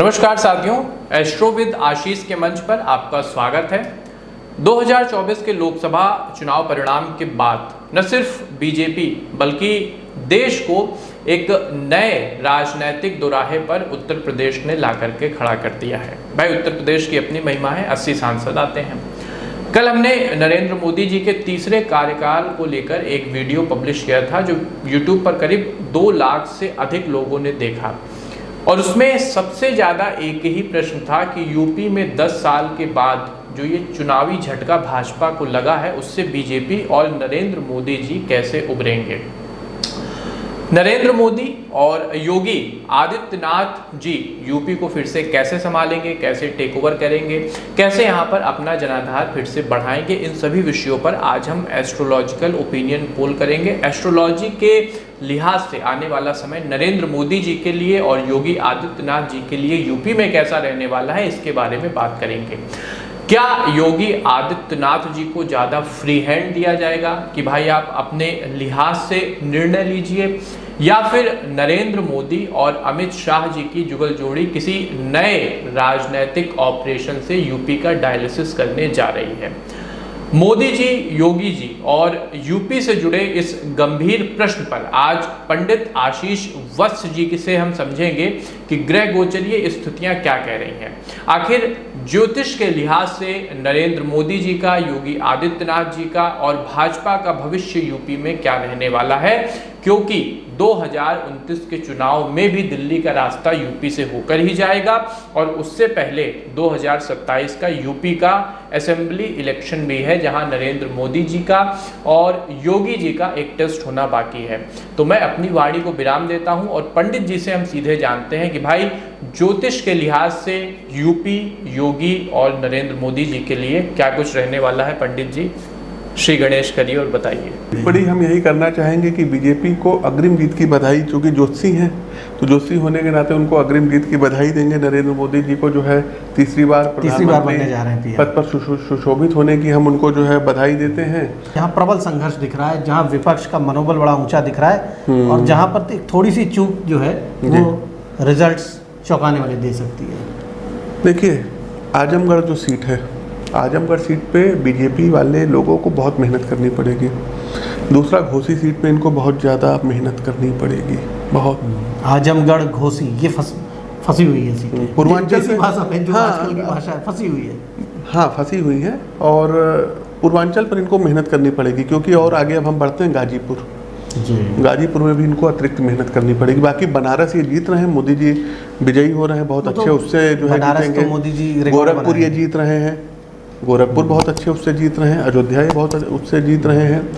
नमस्कार साथियों, astro with आशीष के मंच पर आपका स्वागत है। 2024 के लोकसभा चुनाव परिणाम के बाद न सिर्फ बीजेपी बल्कि देश को एक नए राजनीतिक दोराहे पर उत्तर प्रदेश ने ला करके खड़ा कर दिया है। भाई, उत्तर प्रदेश की अपनी महिमा है, 80 सांसद आते हैं। कल हमने नरेंद्र मोदी जी के तीसरे कार्यकाल को लेकर एक वीडियो पब्लिश किया था जो यूट्यूब पर करीब 2 लाख से अधिक लोगों ने देखा, और उसमें सबसे ज़्यादा एक ही प्रश्न था कि यूपी में 10 साल के बाद जो ये चुनावी झटका भाजपा को लगा है उससे बीजेपी और नरेंद्र मोदी जी कैसे उभरेंगे। नरेंद्र मोदी और योगी आदित्यनाथ जी यूपी को फिर से कैसे संभालेंगे, कैसे टेक ओवर करेंगे, कैसे यहाँ पर अपना जनाधार फिर से बढ़ाएंगे, इन सभी विषयों पर आज हम एस्ट्रोलॉजिकल ओपिनियन पोल करेंगे। एस्ट्रोलॉजी के लिहाज से आने वाला समय नरेंद्र मोदी जी के लिए और योगी आदित्यनाथ जी के लिए यूपी में कैसा रहने वाला है, इसके बारे में बात करेंगे। क्या योगी आदित्यनाथ जी को ज़्यादा फ्री हैंड दिया जाएगा कि भाई आप अपने लिहाज से निर्णय लीजिए, या फिर नरेंद्र मोदी और अमित शाह जी की जुगल जोड़ी किसी नए राजनीतिक ऑपरेशन से यूपी का डायलिसिस करने जा रही है। मोदी जी, योगी जी और यूपी से जुड़े इस गंभीर प्रश्न पर आज पंडित आशीष वत्स जी से हम समझेंगे कि ग्रह गोचरीय स्थितियां क्या कह रही हैं। आखिर ज्योतिष के लिहाज से नरेंद्र मोदी जी का, योगी आदित्यनाथ जी का और भाजपा का भविष्य यूपी में क्या रहने वाला है, क्योंकि 2029 के चुनाव में भी दिल्ली का रास्ता यूपी से होकर ही जाएगा और उससे पहले 2027 का यूपी का असेंबली इलेक्शन भी है जहां नरेंद्र मोदी जी का और योगी जी का एक टेस्ट होना बाकी है। तो मैं अपनी वाणी को विराम देता हूं और पंडित जी से हम सीधे जानते हैं कि भाई ज्योतिष के लिहाज से यूपी, योगी और नरेंद्र मोदी जी के लिए क्या कुछ रहने वाला है। पंडित जी, श्री गणेश करिए और बताइए। बड़ी हम यही करना चाहेंगे कि बीजेपी को अग्रिम जीत की बधाई, चूँकि ज्योतिषी हैं तो ज्योतिषी होने के नाते उनको अग्रिम जीत की बधाई देंगे। नरेंद्र मोदी जी को जो है तीसरी बार बनने जा रहे हैं पद पर सुशोभित होने की हम उनको जो है बधाई देते हैं। यहाँ प्रबल संघर्ष दिख रहा है, जहाँ विपक्ष का मनोबल बड़ा ऊंचा दिख रहा है और जहाँ पर थोड़ी सी चूक जो है वो रिजल्ट्स चौंकाने वाले दे सकती है। देखिए, आजमगढ़ जो सीट है, आजमगढ़ सीट पे बीजेपी वाले लोगों को बहुत मेहनत करनी पड़ेगी। दूसरा, घोसी सीट पे इनको बहुत ज़्यादा मेहनत करनी पड़ेगी, बहुत। आजमगढ़, घोसी, ये फंसी हुई है सीटें। पूर्वांचल से भाषा में जो आजकल की भाषा है, फंसी हुई है। हाँ, फंसी हुई है और पूर्वांचल पर इनको मेहनत करनी पड़ेगी, क्योंकि और आगे अब हम बढ़ते हैं गाजीपुर। गाजीपुर में भी इनको अतिरिक्त मेहनत करनी पड़ेगी। बाकी बनारस ये जीत रहे हैं, मोदी जी विजयी हो रहे हैं बहुत अच्छे, उससे जो है जीतेंगे। मोदी जी गोरखपुर ये जीत रहे हैं, गोरखपुर बहुत अच्छे उससे जीत रहे हैं, अयोध्या ये बहुत उससे जीत रहे हैं।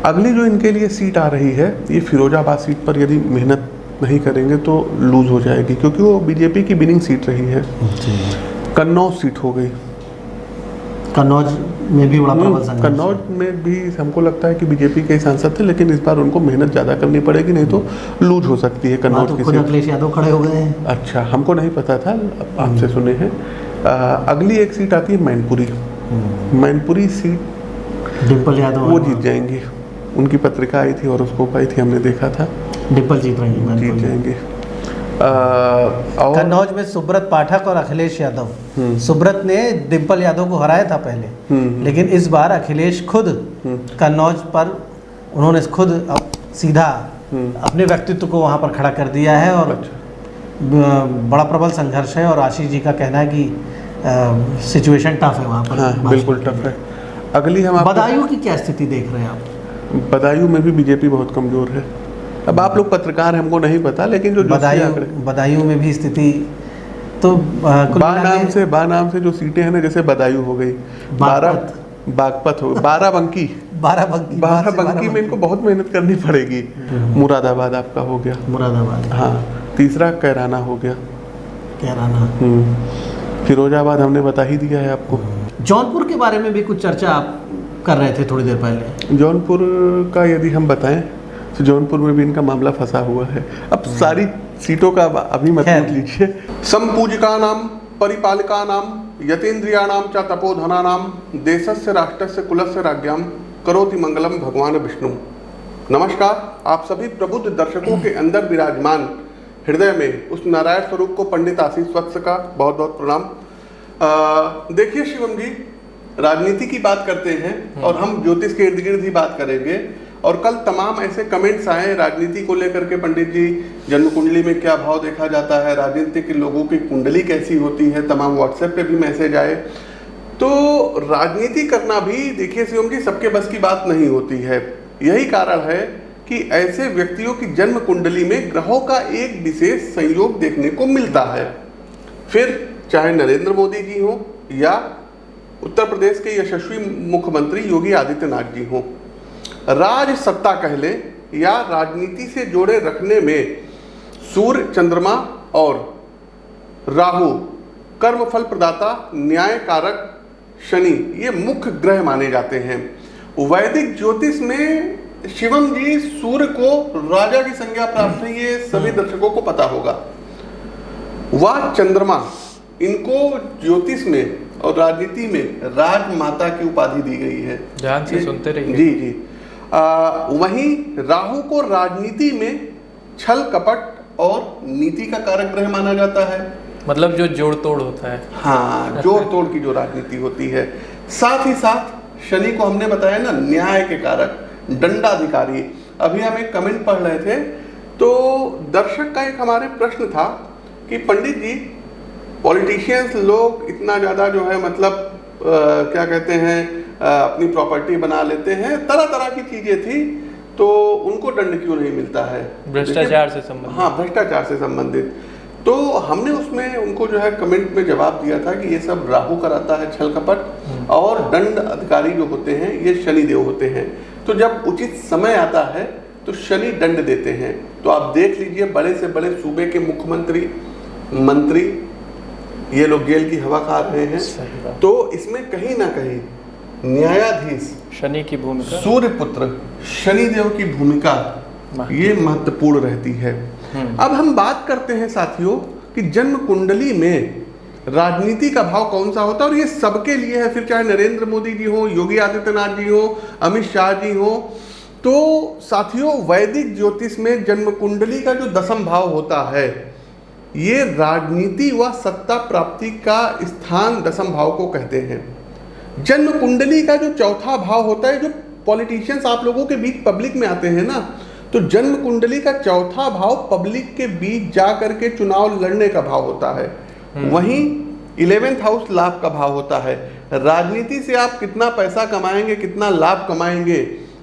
अगली जो इनके लिए सीट आ रही है, ये फिरोजाबाद सीट पर यदि मेहनत नहीं करेंगे तो लूज हो जाएगी, क्योंकि वो बीजेपी की विनिंग सीट रही है। कन्नौज सीट हो गई, कन्नौज में भी बड़ा प्रबल संघर्ष। कन्नौज में भी हमको लगता है कि बीजेपी के सांसद थे, लेकिन इस बार उनको मेहनत ज़्यादा करनी पड़ेगी, नहीं तो लूज हो सकती है कन्नौज की सीट। अखिलेश यादव खड़े हो गए हैं। अच्छा, हमको नहीं पता था, आपसे सुने हैं। अगली एक सीट आती है मैनपुरी। मैनपुरी सीट डिम्पल यादव वो जीत जाएंगी, उनकी पत्रिका आई थी और उसको पाई थी, हमने देखा था। डिम्पल जीत रही, जीत जाएंगे। और कन्नौज में सुब्रत पाठक और अखिलेश यादव, सुब्रत ने डिम्पल यादव को हराया था पहले, लेकिन इस बार अखिलेश खुद कन्नौज पर उन्होंने खुद सीधा अपने व्यक्तित्व को वहां पर खड़ा कर दिया है और बड़ा प्रबल संघर्ष है। और आशीष जी का कहना है कि सिचुएशन टफ है वहाँ पर। हाँ, बिल्कुल टफ है। अगली हम बदायूं की क्या स्थिति देख रहे हैं आप? बदायूं में भी बीजेपी बहुत कमजोर है। अब आप लोग पत्रकार हैं, हमको नहीं पता, लेकिन जो बदायूं में भी स्थिति तो बा नाम से जो सीटें हैं ना, जैसे बदायूं हो गई, बागपत हो गई, बाराबंकी में इनको बहुत मेहनत करनी पड़ेगी। मुरादाबाद आपका हो गया, मुरादाबाद। हाँ, तीसरा कैराना हो गया, कैराना। फिरोजाबाद हमने बता ही दिया है आपको। जौनपुर के बारे में भी कुछ चर्चा आप कर रहे थे थोड़ी देर पहले। जौनपुर का यदि हम बताएं तो जौनपुर में भी इनका मामला फंसा हुआ है। अब सारी सीटों का अभी मत लीजिए। संपूजिकानां परिपालिकानां यतीन्द्रियाणां च तपोधनानां देशस्य राष्ट्रस्य कुलस्य राज्ञां करोति मंगलम भगवान विष्णु। नमस्कार, आप सभी प्रबुद्ध दर्शकों के अंदर विराजमान हृदय में उस नारायण स्वरूप को पंडित आशीष वत्स का बहुत बहुत प्रणाम। देखिए शिवम जी, राजनीति की बात करते हैं और हम ज्योतिष के इर्द गिर्द ही बात करेंगे। और कल तमाम ऐसे कमेंट्स आए राजनीति को लेकर के, पंडित जी जन्म कुंडली में क्या भाव देखा जाता है, राजनीतिक लोगों की कुंडली कैसी होती है, तमाम व्हाट्सएप पे भी मैसेज आए। तो राजनीति करना भी देखिए शिवम जी सबके बस की बात नहीं होती है। यही कारण है कि ऐसे व्यक्तियों की जन्म कुंडली में ग्रहों का एक विशेष संयोग देखने को मिलता है। फिर चाहे नरेंद्र मोदी जी हो या उत्तर प्रदेश के यशस्वी मुख्यमंत्री योगी आदित्यनाथ जी हो, राज सत्ता कह ले या राजनीति से जोड़े रखने में सूर्य, चंद्रमा और राहु, कर्मफल प्रदाता, न्याय कारक शनि, ये मुख्य ग्रह माने जाते हैं। वैदिक ज्योतिष में शिवम जी सूर्य को राजा की संज्ञा प्राप्त है, ये सभी दर्शकों को पता होगा। वह चंद्रमा, इनको ज्योतिष में और राजनीति में राजमाता की उपाधि दी गई है। ध्यान से सुनते रहिए। जी जी। वहीं राहु को राजनीति में छल कपट और नीति का कारक ग्रह माना जाता है। मतलब जो जोड़ तोड़ होता है। हाँ, जोड़ तोड़ की जो राजनीति होती है। साथ ही साथ शनि को हमने बताया ना, न्याय के कारक, दंडाधिकारी। अभी हम एक कमेंट पढ़ रहे थे तो दर्शक का एक हमारे प्रश्न था कि पंडित जी पॉलिटिशियंस लोग इतना ज़्यादा जो है मतलब क्या कहते हैं अपनी प्रॉपर्टी बना लेते हैं, तरह तरह की चीज़ें थी, तो उनको दंड क्यों नहीं मिलता है? भ्रष्टाचार से संबंधित। हाँ, भ्रष्टाचार से संबंधित। तो हमने उसमें उनको जो है कमेंट में जवाब दिया था कि ये सब राहु कराता है छल कपट, और दंड अधिकारी जो होते हैं ये शनिदेव होते हैं। तो जब उचित समय आता है तो शनि दंड देते हैं। तो आप देख लीजिए बड़े से बड़े सूबे के मुख्यमंत्री, मंत्री, ये लोग जेल की हवा खा रहे हैं। तो इसमें कहीं ना कहीं न्यायाधीश शनि की भूमिका, सूर्य पुत्र शनिदेव की भूमिका ये महत्वपूर्ण रहती है। अब हम बात करते हैं साथियों कि जन्म कुंडली में राजनीति का भाव कौन सा होता है, और ये सबके लिए है, फिर चाहे नरेंद्र मोदी जी हो, योगी आदित्यनाथ जी हो, अमित शाह जी हो। तो साथियों वैदिक ज्योतिष में जन्म कुंडली का जो दसम भाव होता है, ये राजनीति व सत्ता प्राप्ति का स्थान दसम भाव को कहते हैं। जन्म कुंडली का जो चौथा भाव होता है, जो पॉलिटिशियंस आप लोगों के बीच पब्लिक में आते हैं ना, तो जन्म कुंडली का चौथा भाव पब्लिक के बीच जा करके चुनाव लड़ने का भाव होता है। वहीं 11th हाउस लाभ का भाव होता है। राजनीति से आप कितना पैसा कमाएंगे, कितना लाभ कमाएंगे,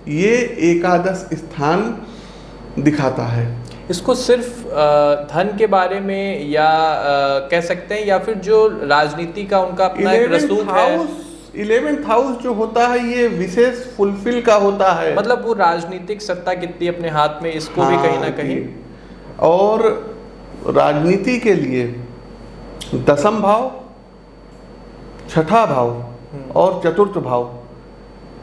ये एकादश स्थान दिखाता है। इसको सिर्फ धन के बारे में या कह सकते हैं, या फिर जो राजनीति का उनका अपना एक रसूख है। 11th हाउस जो होता है ये विशेष फुलफिल का होता है, मतलब वो राजनीतिक सत्ता कितनी अपने हाथ में, इसको भी कहीं ना कहीं। और राजनीति के लिए दसम भाव, छठा भाव और चतुर्थ भाव,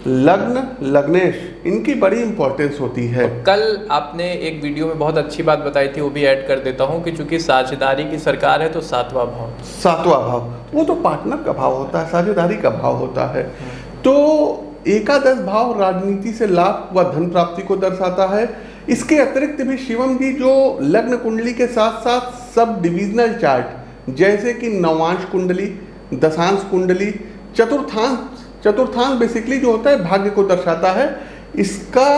लग्न, लग्नेश, इनकी बड़ी इंपॉर्टेंस होती है। कल आपने एक वीडियो में बहुत अच्छी बात बताई थी, वो भी ऐड कर देता हूँ कि चूंकि साझेदारी की सरकार है तो सातवां भाव, वो तो पार्टनर का भाव होता है, साझेदारी का भाव होता है। तो एकादश भाव राजनीति से लाभ व धन प्राप्ति को दर्शाता है। इसके अतिरिक्त भी शिवम जी जो लग्न कुंडली के साथ साथ सब डिविजनल चार्ट, जैसे कि नवांश कुंडली, दशांश कुंडली, चतुर्थांश बेसिकली जो होता है भाग्य को दर्शाता है, इसका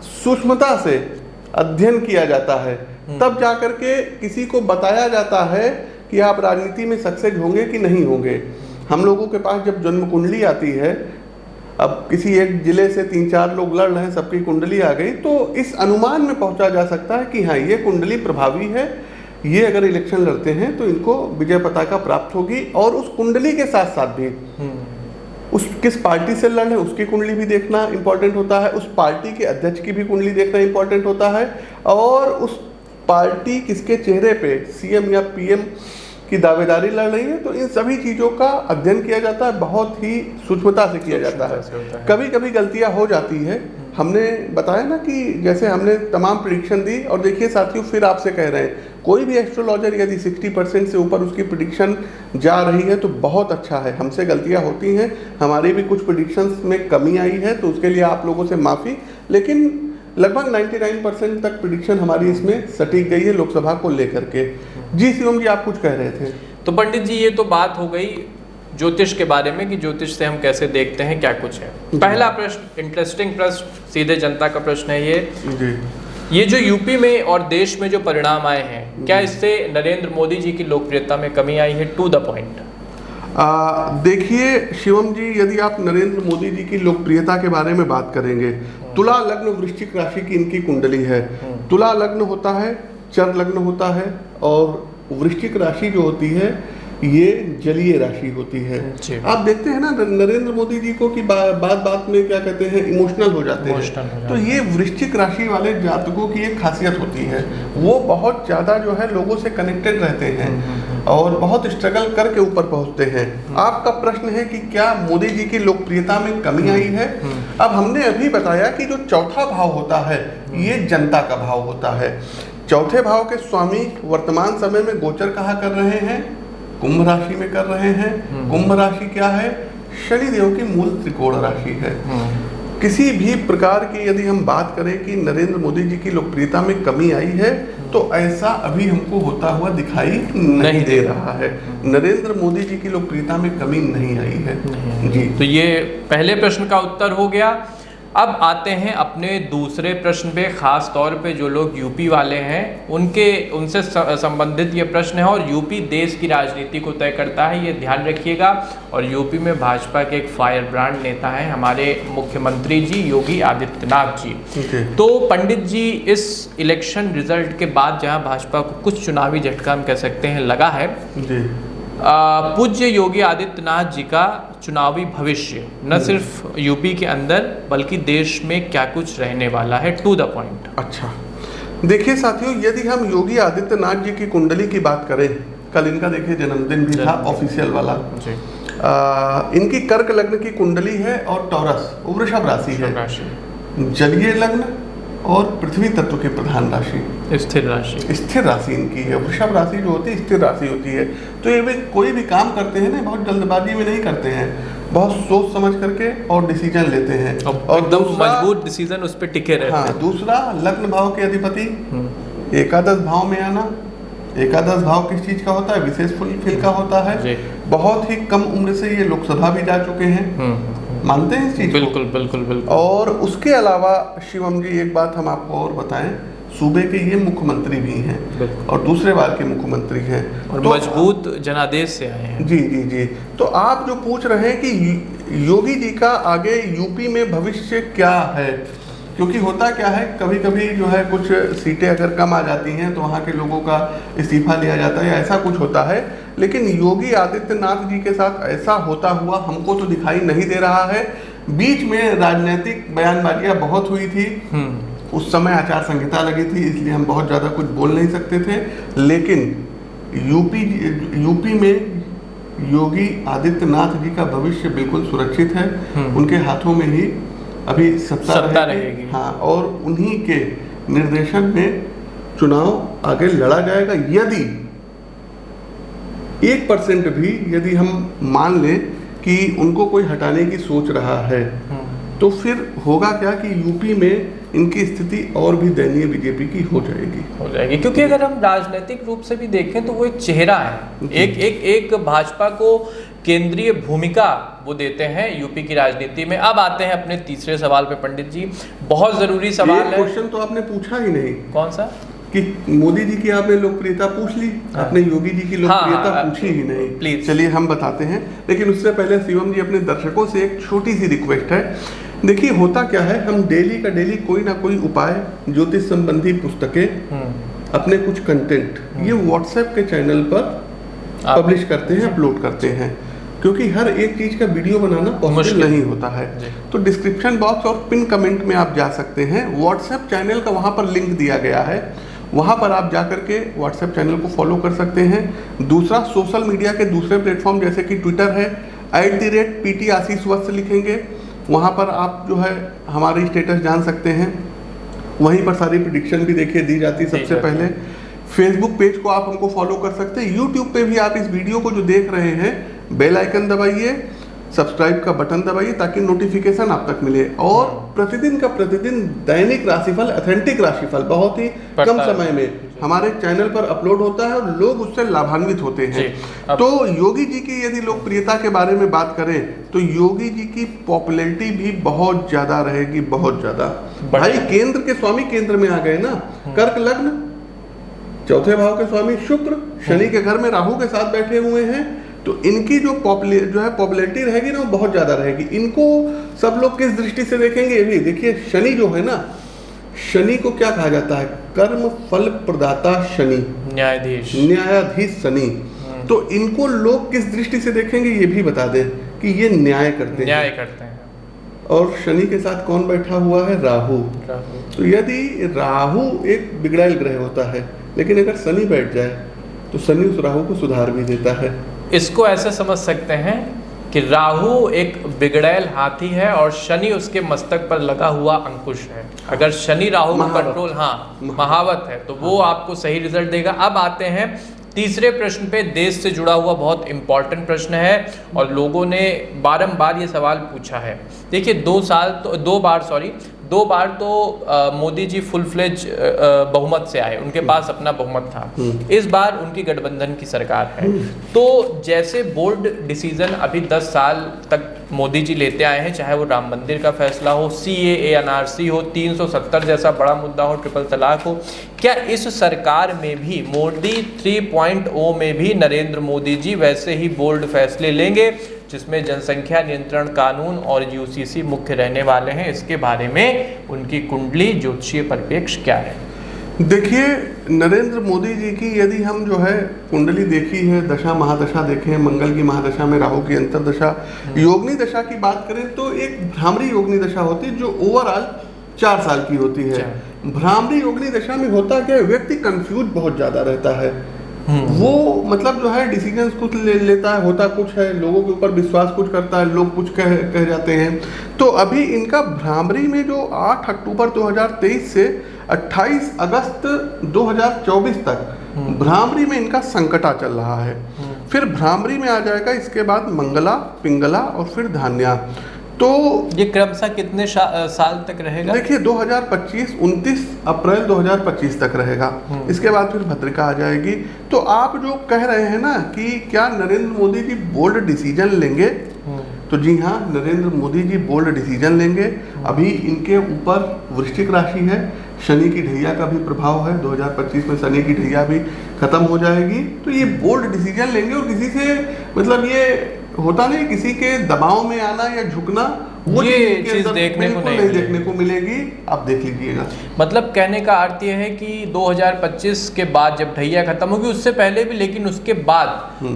सूक्ष्मता से अध्ययन किया जाता है। तब जाकर के किसी को बताया जाता है कि आप राजनीति में सक्सेस होंगे कि नहीं होंगे। हम लोगों के पास जब जन्म कुंडली आती है, अब किसी एक जिले से 3-4 लोग लड़ रहे हैं, सबकी कुंडली आ गई, तो इस अनुमान में पहुंचा जा सकता है कि हाँ ये कुंडली प्रभावी है, ये अगर इलेक्शन लड़ते हैं तो इनको विजय पताका प्राप्त होगी। और उस कुंडली के साथ साथ भी उस किस पार्टी से लड़ रहे हैं उसकी कुंडली भी देखना इंपॉर्टेंट होता है, उस पार्टी के अध्यक्ष की भी कुंडली देखना इंपॉर्टेंट होता है, और उस पार्टी किसके चेहरे पे सीएम या पीएम की दावेदारी लड़ रही है। तो इन सभी चीज़ों का अध्ययन किया जाता है, बहुत ही सूक्ष्मता से किया जाता है। कभी कभी गलतियां हो जाती है, हमने बताया ना कि जैसे हमने तमाम प्रेडिक्शन दी, और देखिए साथियों फिर आपसे कह रहे हैं कोई भी एस्ट्रोलॉजर यदि 60% से ऊपर उसकी प्रेडिक्शन जा रही है तो बहुत अच्छा है। हमसे गलतियां होती हैं, हमारी भी कुछ प्रेडिक्शंस में कमी आई है, तो उसके लिए आप लोगों से माफ़ी। लेकिन लगभग 99% तक प्रिडिक्शन हमारी इसमें सटीक गई है लोकसभा को लेकर के। जी शिवम जी, आप कुछ कह रहे थे। तो पंडित जी, ये तो बात हो गई ज्योतिष के बारे में कि ज्योतिष से हम कैसे देखते हैं क्या कुछ है। पहला प्रश्न, इंटरेस्टिंग प्रश्न, सीधे जनता का प्रश्न है ये जो यूपी में और देश में जो परिणाम आए हैं, क्या इससे नरेंद्र मोदी जी की लोकप्रियता में कमी आई है? To the point. देखिए शिवम जी, यदि आप नरेंद्र मोदी जी की लोकप्रियता के बारे में बात करेंगे, तुला लग्न वृश्चिक राशि की इनकी कुंडली है। तुला लग्न होता है, चर लग्न होता है, और वृश्चिक राशि जो होती है ये जलीय राशि होती है। आप देखते हैं ना नरेंद्र मोदी जी को कि बात में क्या कहते हैं, इमोशनल हो जाते हैं। तो ये वृश्चिक राशि वाले जातकों की एक खासियत होती है, वो बहुत ज़्यादा जो है लोगों से कनेक्टेड रहते हैं और बहुत स्ट्रगल करके ऊपर पहुंचते हैं। आपका प्रश्न है कि क्या मोदी जी की लोकप्रियता में कमी आई है? अब हमने अभी बताया कि जो चौथा भाव होता है ये जनता का भाव होता है। चौथे भाव के स्वामी वर्तमान समय में गोचर कहाँ कर रहे हैं? कुंभ राशि में कर रहे हैं। कुंभ राशि क्या है? शनिदेव की मूल त्रिकोण राशि है। किसी भी प्रकार की यदि हम बात करें कि नरेंद्र मोदी जी की लोकप्रियता में कमी आई है, तो ऐसा अभी हमको होता हुआ दिखाई नहीं दे रहा है। नरेंद्र मोदी जी की लोकप्रियता में कमी नहीं आई है। जी, तो ये पहले प्रश्न का उत्तर हो गया। अब आते हैं अपने दूसरे प्रश्न पे। खास तौर पे जो लोग यूपी वाले हैं उनसे संबंधित ये प्रश्न है, और यूपी देश की राजनीति को तय करता है, ये ध्यान रखिएगा। और यूपी में भाजपा के एक फायर ब्रांड नेता हैं हमारे मुख्यमंत्री जी योगी आदित्यनाथ जी। तो पंडित जी, इस इलेक्शन रिजल्ट के बाद जहां भाजपा को कुछ चुनावी झटका हम कह सकते हैं लगा है, पूज्य योगी आदित्यनाथ जी का चुनावी भविष्य न सिर्फ यूपी के अंदर बल्कि देश में क्या कुछ रहने वाला है? To the point. अच्छा, देखिए साथियों, यदि हम योगी आदित्यनाथ जी की कुंडली की बात करें, कल इनका देखिए जन्मदिन भी था ऑफिशियल वाला। इनकी कर्क लग्न की कुंडली है और टॉरस वृषभ राशि है, जलीय लग्न और पृथ्वी तत्व के प्रधान राशि, स्थिर राशि इनकी है। वृषभ राशि जो होती है स्थिर राशि होती है। तो ये भी कोई भी काम करते हैं ना, बहुत जल्दबाजी में नहीं करते हैं, बहुत सोच समझ करके और डिसीजन लेते हैं और एकदम मजबूत डिसीजन उस पर टिके रहते हैं। दूसरा, लग्न भाव के अधिपति एकादश भाव में आना। एकादश भाव किस चीज का होता है? विशेष फील का होता है। बहुत ही कम उम्र से ये लोकसभा भी जा चुके हैं, मानते हैं इस चीज? बिल्कुल। और उसके अलावा शिवम जी, एक बात हम आपको और बताएं, सूबे के ये मुख्यमंत्री भी हैं और दूसरे बार के मुख्यमंत्री हैं और तो मजबूत जनादेश से आए हैं। जी। तो आप जो पूछ रहे हैं कि योगी जी का आगे यूपी में भविष्य क्या है, क्योंकि होता क्या है, कभी कभी जो है कुछ सीटें अगर कम आ जाती हैं तो वहाँ के लोगों का इस्तीफा लिया जाता है या ऐसा कुछ होता है, लेकिन योगी आदित्यनाथ जी के साथ ऐसा होता हुआ हमको तो दिखाई नहीं दे रहा है। बीच में राजनीतिक बयानबाजियां बहुत हुई थी, उस समय आचार संहिता लगी थी, इसलिए हम बहुत ज़्यादा कुछ बोल नहीं सकते थे, लेकिन यूपी में योगी आदित्यनाथ जी का भविष्य बिल्कुल सुरक्षित है। उनके हाथों में ही अभी सत्ता रहेगी। हाँ, और उन्हीं के निर्देशन में चुनाव आगे लड़ा जाएगा। यदि 1% भी यदि हम मान लें कि उनको कोई हटाने की सोच रहा है, तो फिर होगा क्या कि यूपी में इनकी स्थिति और भी दयनीय बीजेपी की हो जाएगी। क्योंकि अगर हम राजनीतिक रूप से भी देखें तो वो एक चेहरा है, एक भाजपा को केंद्रीय भूमिका वो देते हैं यूपी की राजनीति में। अब आते हैं अपने तीसरे सवाल पे पंडित जी, बहुत जरूरी सवाल है। क्वेश्चन तो आपने पूछा ही नहीं। कौन सा? कि मोदी जी की आपने लोकप्रियता पूछ ली, आपने योगी जी की लोकप्रियता पूछी ही नहीं। प्लीज चलिए हम बताते हैं, लेकिन उससे पहले शिवम जी, अपने दर्शकों से एक छोटी सी रिक्वेस्ट है। देखिए होता क्या है, हम डेली का डेली कोई ना कोई उपाय, ज्योतिष संबंधी पुस्तकें, अपने कुछ कंटेंट ये व्हाट्सएप के चैनल पर पब्लिश करते हैं, अपलोड करते हैं, क्योंकि हर एक चीज का वीडियो बनाना पॉसिबल नहीं होता है। तो डिस्क्रिप्शन बॉक्स और पिन कमेंट में आप जा सकते हैं, व्हाट्सएप चैनल का वहां पर लिंक दिया गया है, वहां पर आप जा करके व्हाट्सएप चैनल को फॉलो कर सकते हैं। दूसरा, सोशल मीडिया के दूसरे प्लेटफॉर्म जैसे कि ट्विटर है, @PT आशीष वत्स लिखेंगे, वहाँ पर आप जो है हमारी स्टेटस जान सकते हैं, वहीं पर सारी प्रेडिक्शन भी देखिए दी जाती है सबसे पहले। फेसबुक पेज को आप हमको फॉलो कर सकते हैं। यूट्यूब पे भी आप इस वीडियो को जो देख रहे हैं, बेल आइकन दबाइए सब्सक्राइब का बटन दबाइए ताकि नोटिफिकेशन आप तक मिले, और प्रतिदिन का प्रतिदिन दैनिक राशिफल, ऑथेंटिक राशिफल बहुत ही कम समय में हमारे चैनल पर अपलोड होता है और लोग उससे लाभान्वित होते हैं। तो योगी जी की यदि लोकप्रियता के बारे में बात करें तो योगी जी की पॉपुलैरिटी भी बहुत ज्यादा रहेगी, बहुत ज्यादा। भाई केंद्र के स्वामी केंद्र में आ गए ना, कर्क लग्न, चौथे भाव के स्वामी शुक्र, शनि के घर में राहु के साथ बैठे हुए हैं, तो इनकी जो पॉपुलैरिटी रहेगी ना वो बहुत ज्यादा रहेगी। इनको सब लोग किस दृष्टि से देखेंगे ये भी देखिए। शनि जो है ना, शनि को क्या कहा जाता है? कर्म फल प्रदाता शनि, न्यायाधीश शनि। तो इनको लोग किस दृष्टि से देखेंगे ये भी बता दें कि ये न्याय करते हैं। और शनि के साथ कौन बैठा हुआ है? राहु। तो यदि राहु एक बिगड़ाइल ग्रह होता है, लेकिन अगर शनि बैठ जाए तो शनि उस राहु को सुधार भी देता है। इसको ऐसे समझ सकते हैं कि राहु एक बिगड़ैल हाथी है और शनि उसके मस्तक पर लगा हुआ अंकुश है। अगर शनि राहु का कंट्रोल, महावत है, तो वो आपको सही रिजल्ट देगा। अब आते हैं तीसरे प्रश्न पे। देश से जुड़ा हुआ बहुत इंपॉर्टेंट प्रश्न है और लोगों ने बारंबार ये सवाल पूछा है। देखिए दो बार तो मोदी जी फुल फ्लेज बहुमत से आए, उनके पास अपना बहुमत था। इस बार उनकी गठबंधन की सरकार है। तो जैसे बोल्ड डिसीजन अभी 10 साल तक मोदी जी लेते आए हैं, चाहे वो राम मंदिर का फैसला हो, CAA NRC हो, 370 जैसा बड़ा मुद्दा हो, ट्रिपल तलाक हो, क्या इस सरकार में भी मोदी 3.0 में भी नरेंद्र मोदी जी वैसे ही बोल्ड फैसले लेंगे जिसमें जनसंख्या नियंत्रण कानून और UCC मुख्य रहने वाले हैं? इसके बारे में उनकी कुंडली ज्योतिषीय परिप्रेक्ष्य क्या है? देखिए, नरेंद्र मोदी जी की यदि हम जो है कुंडली देखी है, दशा महादशा देखें, मंगल की महादशा में राहु की अंतरदशा, योगनी दशा की बात करें तो एक भ्रामरी योगनी दशा होती है जो ओवरऑल 4 साल की होती है। भ्रामरी योगनी दशा में होता क्या है, व्यक्ति कंफ्यूज बहुत ज्यादा रहता है। वो मतलब जो है डिसीजंस कुछ ले लेता है, होता कुछ है, लोगों के ऊपर विश्वास कुछ करता है, लोग कुछ कह जाते हैं। तो अभी इनका भ्रामरी में जो 8 अक्टूबर 2023 से 28 अगस्त 2024 तक भ्रामरी में इनका संकटा चल रहा है। फिर भ्रामरी में आ जाएगा इसके बाद मंगला, पिंगला और फिर धान्या। तो ये क्रमशः कितने साल तक रहेगा? देखिए 2025 29 अप्रैल 2025 तक रहेगा। इसके बाद फिर भद्रिका आ जाएगी। तो आप जो कह रहे हैं ना कि क्या नरेंद्र मोदी जी बोल्ड डिसीजन लेंगे, तो जी हाँ, नरेंद्र मोदी जी बोल्ड डिसीजन लेंगे। अभी इनके ऊपर वृश्चिक राशि है, शनि की ढैया का भी प्रभाव है। 2025 में शनि की ढैया भी खत्म हो जाएगी। तो ये बोल्ड डिसीजन लेंगे और किसी से मतलब ये होता नहीं किसी के दबाव में आना या झुकना, वो ये चीज देखने को नहीं देखने को मिलेगी। आप देख लीजिएगा। मतलब कहने का अर्थ ये है कि 2025 के बाद जब ढैया खत्म होगी, उससे पहले भी, लेकिन उसके बाद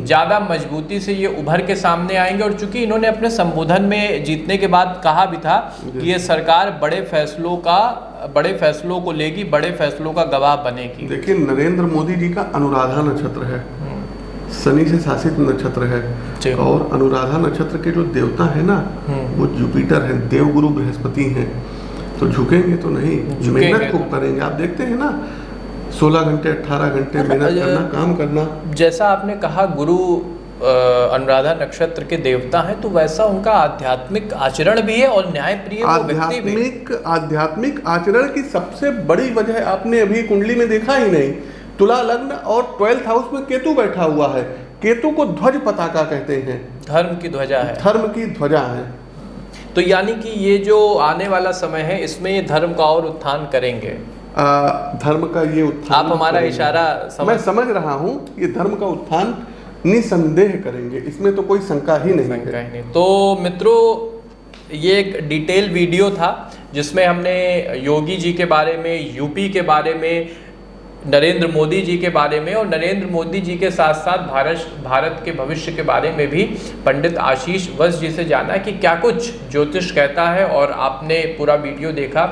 ज्यादा मजबूती से ये उभर के सामने आएंगे। और चूंकि इन्होंने अपने संबोधन में जीतने के बाद कहा भी था कि ये सरकार बड़े फैसलों को लेगी, बड़े फैसलों का गवाह बनेगी। देखिए, नरेंद्र मोदी जी का अनुराधा नक्षत्र है, शनि से शासित नक्षत्र है, और अनुराधा नक्षत्र के जो देवता है ना वो जुपिटर है, देवगुरु बृहस्पति हैं। तो झुकेंगे तो नहीं, मेहनत खूब करेंगे। आप देखते हैं ना 16 घंटे 18 घंटे मेहनत करना, काम करना। जैसा आपने कहा गुरु अनुराधा नक्षत्र के देवता हैं, तो वैसा उनका आध्यात्मिक आचरण भी है और न्यायप्रिय आध्यात्मिक आचरण की सबसे बड़ी वजह आपने अभी कुंडली में देखा ही नहीं। तुला लग्न और 12th हाउस में केतु बैठा हुआ है। केतु को ध्वज पताका कहते हैं, धर्म की ध्वजा है, धर्म की ध्वजा है। तो यानी कि ये जो आने वाला समय है इसमें ये धर्म का और उत्थान करेंगे। धर्म का ये उत्थान, आप हमारा इशारा मैं समझ रहा हूँ, ये धर्म का उत्थान निसंदेह करेंगे, इसमें तो कोई शंका ही नहीं है। तो मित्रों, ये एक डिटेल वीडियो था जिसमें हमने योगी जी के बारे में, यूपी के बारे में, नरेंद्र मोदी जी के बारे में और नरेंद्र मोदी जी के साथ साथ भारत के भविष्य के बारे में भी पंडित आशीष वत्स जी से जाना कि क्या कुछ ज्योतिष कहता है। और आपने पूरा वीडियो देखा।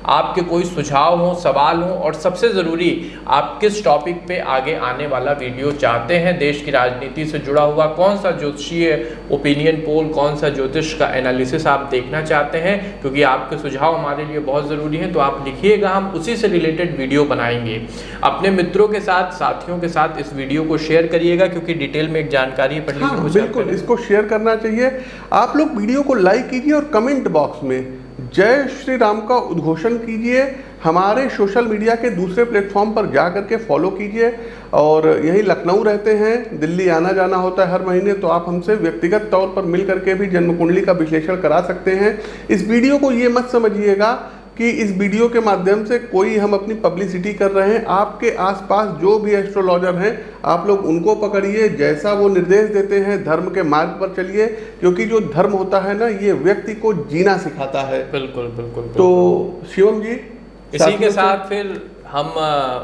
आपके कोई सुझाव हो, सवाल हो, और सबसे ज़रूरी आप किस टॉपिक पे आगे आने वाला वीडियो चाहते हैं, देश की राजनीति से जुड़ा हुआ कौन सा ज्योतिषीय ओपिनियन पोल, कौन सा ज्योतिष का एनालिसिस आप देखना चाहते हैं, क्योंकि आपके सुझाव हमारे लिए बहुत ज़रूरी हैं। तो आप लिखिएगा, हम उसी से रिलेटेड वीडियो बनाएंगे। अपने मित्रों के साथ, साथियों के साथ इस वीडियो को शेयर करिएगा, क्योंकि डिटेल में एक जानकारी पढ़ लीजिए। हाँ, बिल्कुल इसको शेयर करना चाहिए। आप लोग वीडियो को लाइक कीजिए और कमेंट बॉक्स में जय श्री राम का उद्घोषण कीजिए। हमारे सोशल मीडिया के दूसरे प्लेटफॉर्म पर जा करके फॉलो कीजिए। और यही लखनऊ रहते हैं, दिल्ली आना जाना होता है हर महीने, तो आप हमसे व्यक्तिगत तौर पर मिल करके भी जन्म कुंडली का विश्लेषण करा सकते हैं। इस वीडियो को ये मत समझिएगा कि इस वीडियो के माध्यम से कोई हम अपनी पब्लिसिटी कर रहे हैं। आपके आसपास जो भी एस्ट्रोलॉजर हैं, आप लोग उनको पकड़िए, जैसा वो निर्देश देते हैं धर्म के मार्ग पर चलिए, क्योंकि जो धर्म होता है ना, ये व्यक्ति को जीना सिखाता है। बिल्कुल बिल्कुल। तो शिवम जी, इसी के साथ फिर हम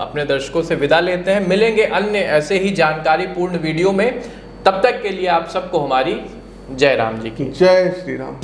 अपने दर्शकों से विदा लेते हैं। मिलेंगे अन्य ऐसे ही जानकारी पूर्ण वीडियो में। तब तक के लिए आप सबको हमारी जय राम जी की जय श्री राम।